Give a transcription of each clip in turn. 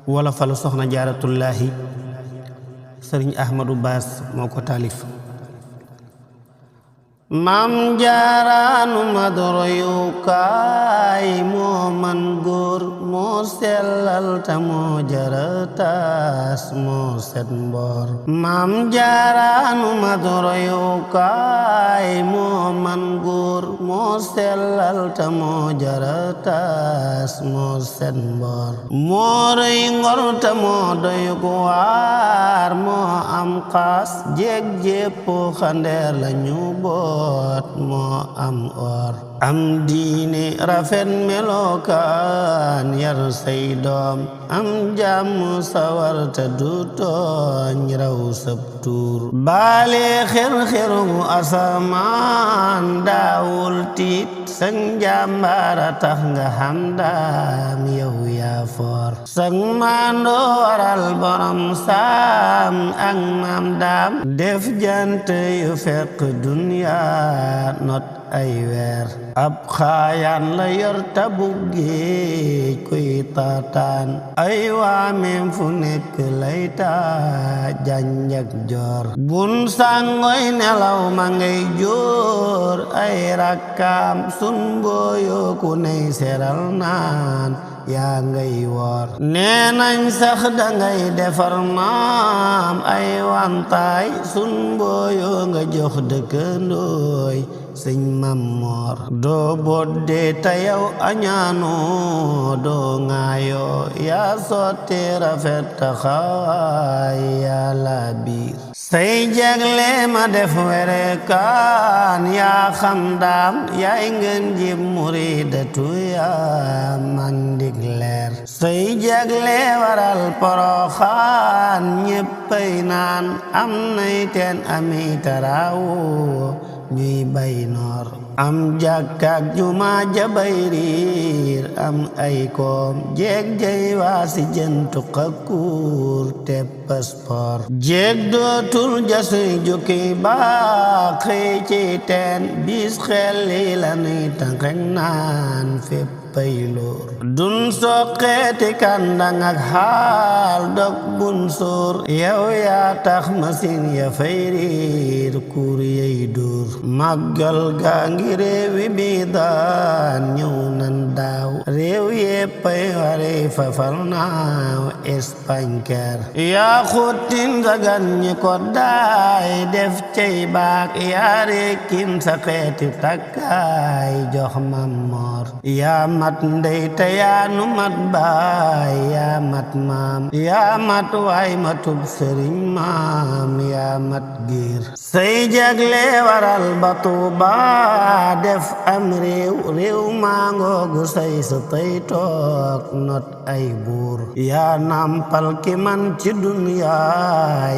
wala falu soxna jaaratullaahi sëriñ Ahmadou Bass moo ko taalif. maam jaaraanu madroyukaay moo man góor moo sellal ta moo jarataas moo set mboor. maam jaaraanu madroyukaay moo man góor moo sellal ta moo jarataas moo set mboor. moo rëy ngor ta moo doy waar moo am xaas jéeg jépp xandeer la ñu boor. moo am or am diine rafet melokaan yar say doom am jàmm sawar te du tooñ raw sab tuur. baale xer-xeru asamaan daawul tiit sang jàmbaara tax nga xam daam yow yaa foor. sang maandoo waral borom saam ak maam daam def jant yu fekk dunya not ay weer. ab xaayaan la yor tabu géej kuy taataan ay waameem fu nekk lay taa janjak joor. bun sàngoy nelaw ma ngay joor ay rakkaam sun mbooyo ku ney seral naan yaa ngay woor. nee nañ sax dangay defar maam ay wantaay sun mbooyo nga jox dëkkandooy sëñ Mammoor. doo bodde ta yow añaanoo doo ŋaayoo yaa sotti rafet taxawaay yaa laa biir. say jagle ma def were kaan yaa xam daam yaay ngeen jib muridatu yaa man dig leer. say jagle waral poroxaan ñéppay naan am nay teen ami taraawo ñuy bay noor. am jàkkaak juma jabay riir am ay koom jeeg jay waasi jëntu xakkuur te paspor. jeeg dootul jasuy jukki baax xëy ci teen bis xel li la nuy tànqeñ naan fépp payloor. dun soqeeti kàndang ak xaal dog bun sóor yow yaa tax masin ya fay riir kuur yey dóor. màggal gaa ngi réewi bi daan ñëw nan daaw réew yéppay wari fafal naaw Espagne ker. yaa xuttin sagan ñi ko daay def cey baak yaa rekkin sa xeeti takkaay jox Mammoor. yaa mat ndey te yaa nu mat baay yaa mat maam yaa mat waay matub sëriñ maam yaa mat giir. say jagle waral ba Tuuba def am réew maa ngoogu say sa tey toog not ay buur. yaa nampal ki man ci dunya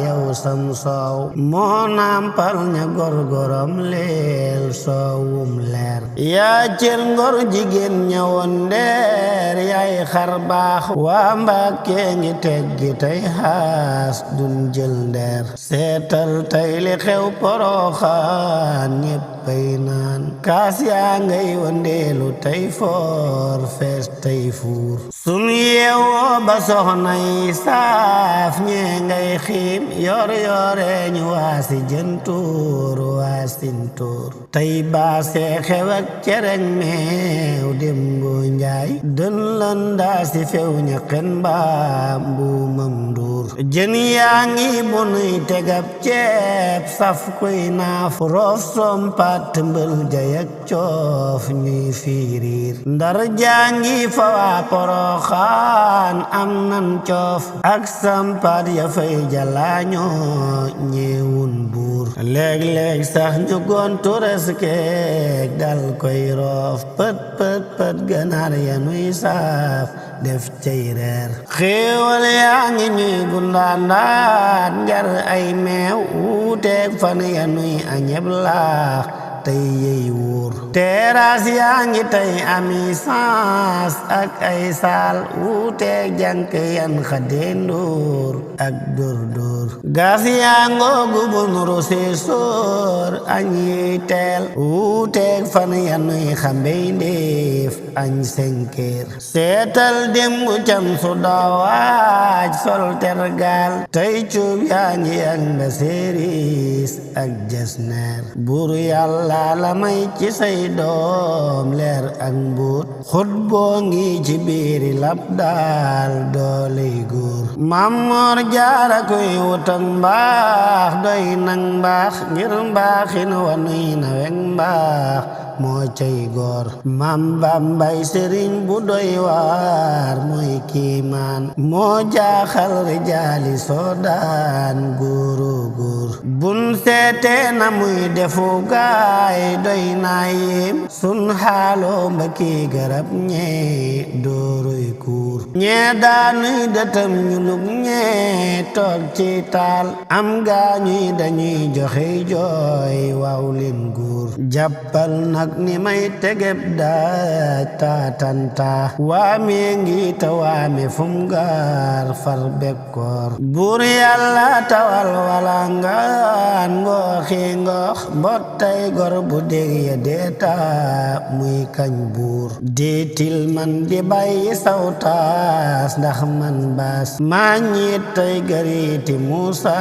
yow sam soow moo nampal ña gorgorom leel soowum leer. yaa cër ngor jigéen ñawoon ndeer yaay xar baax waa Mbàkke ngi teggi tey xaas dun jël ndeer. seetal tey li xew Poroxaan ñéppay naan kaas yaa ngay wandeelu tey foor fees tey fuur. sun yeewoo ba soxna yi saaf ñee ngay xiim yor yore ñu waasi jëntuur waasintuur. tey baasee xew ak cereng meew démboo njaay dën lan daa si few ñaqen mbaam mbuumam nduur. jën yaa ngi bunuy tegab ceeb saf kuy naaf roof sompat mbël jayak coof ñuy fiiriir. ndar jaangi fa waa Poroxaan am nan coof ak sampat ya fay jalaañoo ñeewun buur. léeg-léeg sax ñu gontu reskeek dal koy roof pët pët pët ganaar ya nuy saaf def cey reer. xéewal yaa ngi ñuy gundaandaat njar ay meew wuuteeg fan ya nuy añeb laax tey yey wóor. terrasse yaa ngi tey ami sans ak ay saal wuuteeg jànk yan xadeendoor ak dóor gas yaa ngoogu bun rusee sóor añ yi teel wuuteeg fan yanuy xambey ndéef añ 5 heures seetal démb cam su daawaaj sol tergaal tey cuub yaa ngi ak mbaseeris ak jasneer buur yàlla la may ci say doom leer ak mbuut xut boo ngi ci biiri lab daal dooley góor Mamor Jaara koy wutak mbaax doy nang mbaax ngir mbaaxin wanuy nawek mbaax moo cay góor Mam Bambay sëriñ bu doy waar mooy kiimaan moo jaaxal rijaali soodaan góoru góor bun seete na muy defu gaay doy naa yéem sun xaaloo mbakki garab ñee dooroy kuur ñee daanuy dëtëm ñu lug ñee toog ci taal am gaañuy dañuy joxe jooy waaw leen góor jàppal nag ni may tegeb daaj taatanta waame ngi ta waame fum gaar far bekkoor buur yàlla tawal wala ngaan ngooxi ngoox mbottay gor bu dég ya deeta muy kañ buur déetil man di bàyyi sawtaas ndax man baas maa ñiit tey gariiti Muusa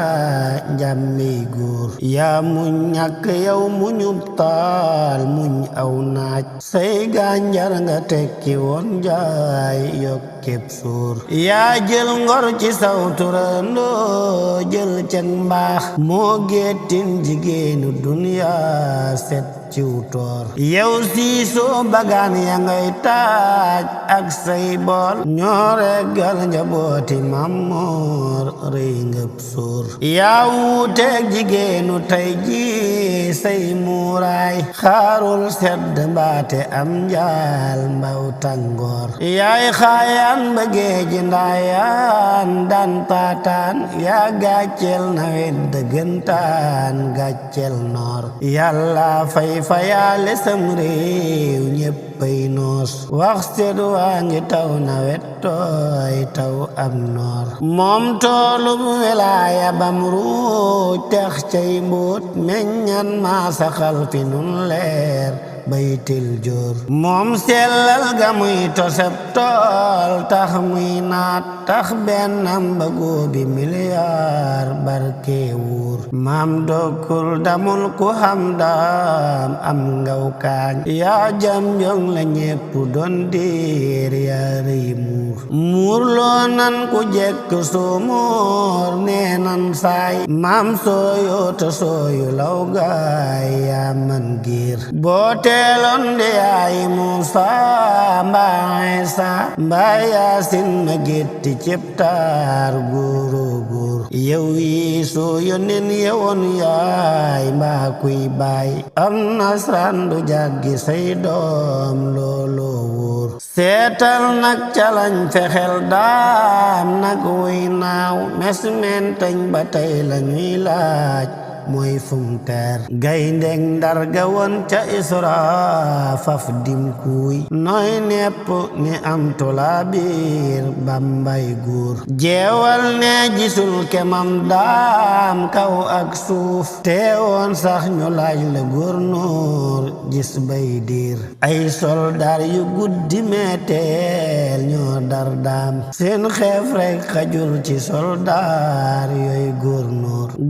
njàmmiy góor yaa muñ ñàkk yow muñub taal muñ aw naaj say gànjar nga tekki woon jaay yokkeb suur yaa jël ngor ci saw turandoo jël ceg mbaax moo géttin jigéenu duniyaa set ciw toor yow siisoo bagaan ya ngay taaj ak say bool ñoo reggal njabooti Mamor rëy ngëb suur yaa wuuteeg jigéenu tey ji say muuraay xaarul sedd mbaate am njaal mbaw tàngoor yaay xaayaan ba géeji ndaayaan daan taataan yaa gàcceel nawet dëggantaan gàcceel noor yàlla fay fayaale sam réew ñéppay noos wax sedd waa ngi taw nawet tooy taw am noor moom toolub wilaaya bam ruuj tex cay mbóot meññan maa saxal fi nun leer baytil joor moom sellal ga muy toseb tool tax muy naat tax bennam ba góobi miliyaar barke wuur maam dokkul damul ku xam daam am ngaw kaañ yaa jam jong la ñépp doon diir yaa rëy muur loo nan ku jekk soo moor nee nan saay maam sooyo te sooyu law gaay yaa man giir boo teeloon de yaay Muusa mbaa Iisa mbaa Yaasin ma gétti cib taar góoro góor yow yi soo yonen yewoon yaay mbaa kuy baay am nasran du jàggi say doom looloo wóor seetal nag calañ fexel daam nag wuy naaw mes mentañ ba tey la ñuy laaj mooy fum teer gayndeg ndar ga woon ca Isra faf dim kuuy nooy nepp ni am tula biir Bambay góor jeewal ne gisul kemam daam kaw ak suuf teewoon sax ñu laaj la góornóor gis bay diir ay soldaar yu guddi meeteel ñoo dar daam seen xeef rek xajul ci soldaar yooy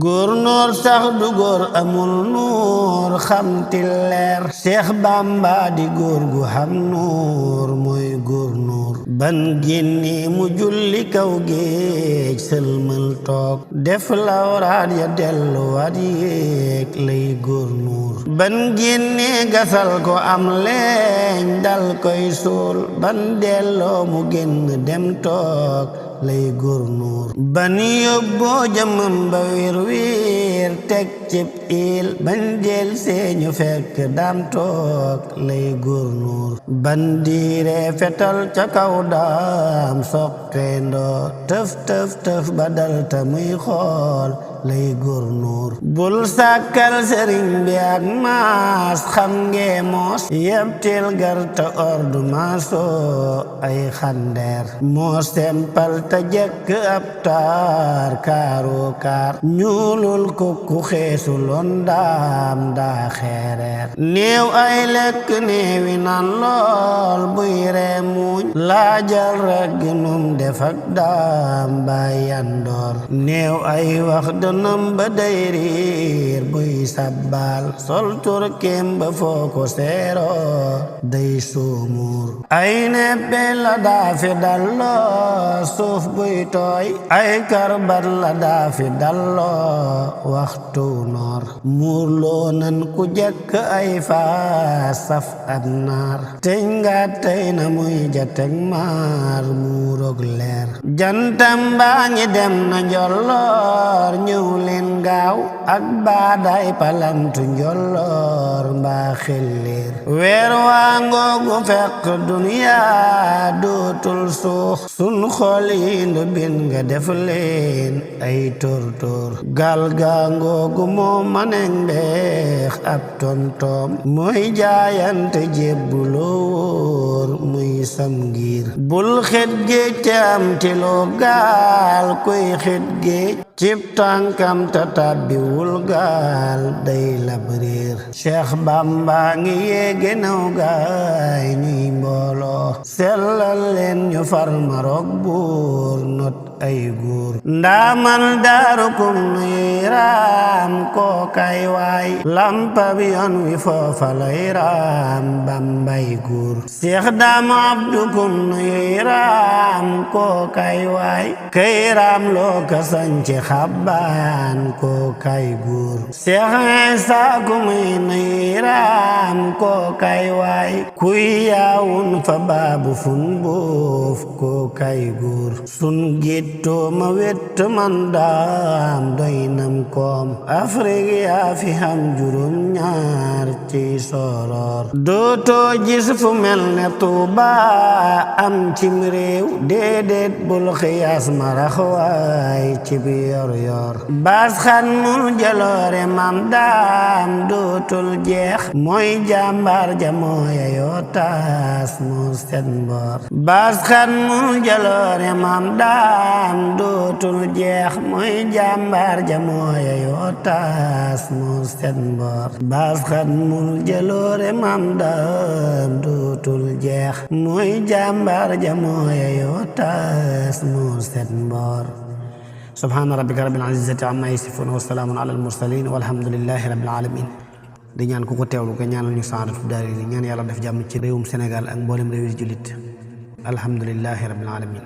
góornóor sax du góor amul nuur xam ti leer Seex Bamba di góor gu xam nuur mooy góornóor ban génni mu julli kaw géej sëlmal toog def lawraat ya delluwaat yéeg lay góornóor ban génni gasal ko am leeñ dal koy suul ban delloo mu génn dem toog lay góornóor ban yóbboo jëmam ba wir teg cib il ban del seeñu fekk daam toog lay góornóor ban diire fetal ca kaw daam soqeendoo tëf tëf tëf ba dal ta muy xool lay góornóor bul sàkkal sëriñ bi ak maas xam ngee moos yebtil garta ordu maasoo ay xandeer moo sempal ta jekk ab taar kaaroo kaar ñuulul kukku xeesu loon daam daa xeereer néew ay lekk néewi nan lool buy ree muuñ laajal rekk num def ak daam baay yandoor néew ay wax dënam ba day riir buy sabbal sol turkeem ba foo ko seeroo day suumuur ay neppe la daa fi dalloo suuf buy tooy ay karbat la daa fi dalloo waxtu noor muur loo nan ku jekk ay faas saf ab naar teñ nga tey na muy jateg maar muurog leer jantam baa ngi dem na njolloor ñëw leen gaaw ak baadaay palantu njolloor mbaa xelleer weer waa ngoogu fekk duniyaa dootul suux sun xol yi ndobin nga def leen ay tóor-tóor gal gaa ngoogu moo maneng mbeex ab tontoom mooy jaayante jébbuloo wóor muy sam ngir bul xet géej te am tiloo gaal kuy xet géej cib tànkam ta tàbbiwul gaal day labréer Cheikh Bamba ngi yéege naw gaay ñuy mbooloo sellal leen ñu far marok buur not ay góor ndaamal daarukum nuy raam koo kay waay lampab yoon wi foofa lay raam Bambay góor Cheikh Daam Abdukum nuy raam koo kay waay kay raam loo ka sañci xabbaan koo kay góor Cheikh Isaa ku muy nuy raam koo kay waay kuy yaawun fa baabu fun boof koo kay góor sun géttoo ma wett man daam doy nam koom Afrique yaa fi xam juróom ñaar ci soror dootoo gis fu mel ne Tuuba am cim réew déedéet bul xiyaas marax waay ci bi yor yor baas xan mul jaloore mam daam dootul jeex mooy jàmbaar ja mooya yoo taas moo set mboor baas xan mul jaloore mam daam dootul jeex mooy jàmbaar ja mooya yoo taas moo set mboor baas xan mul jaloore mam daam dootul jeex mooy jàmbaar ja mooya yoo taas moo set mboor subhaana rabbika rabbil izzati amma yasifuun wa salaamun alal mursaliin walhamdulillahi rabbil aalamiin di ñaan ku ko teewlu ko ñaanal ñu saadatu daari ñaan yàlla def jàmm ci réewum Sénégal ak mboolem réew yi jullit alhamdulillahi rabbil aalamiin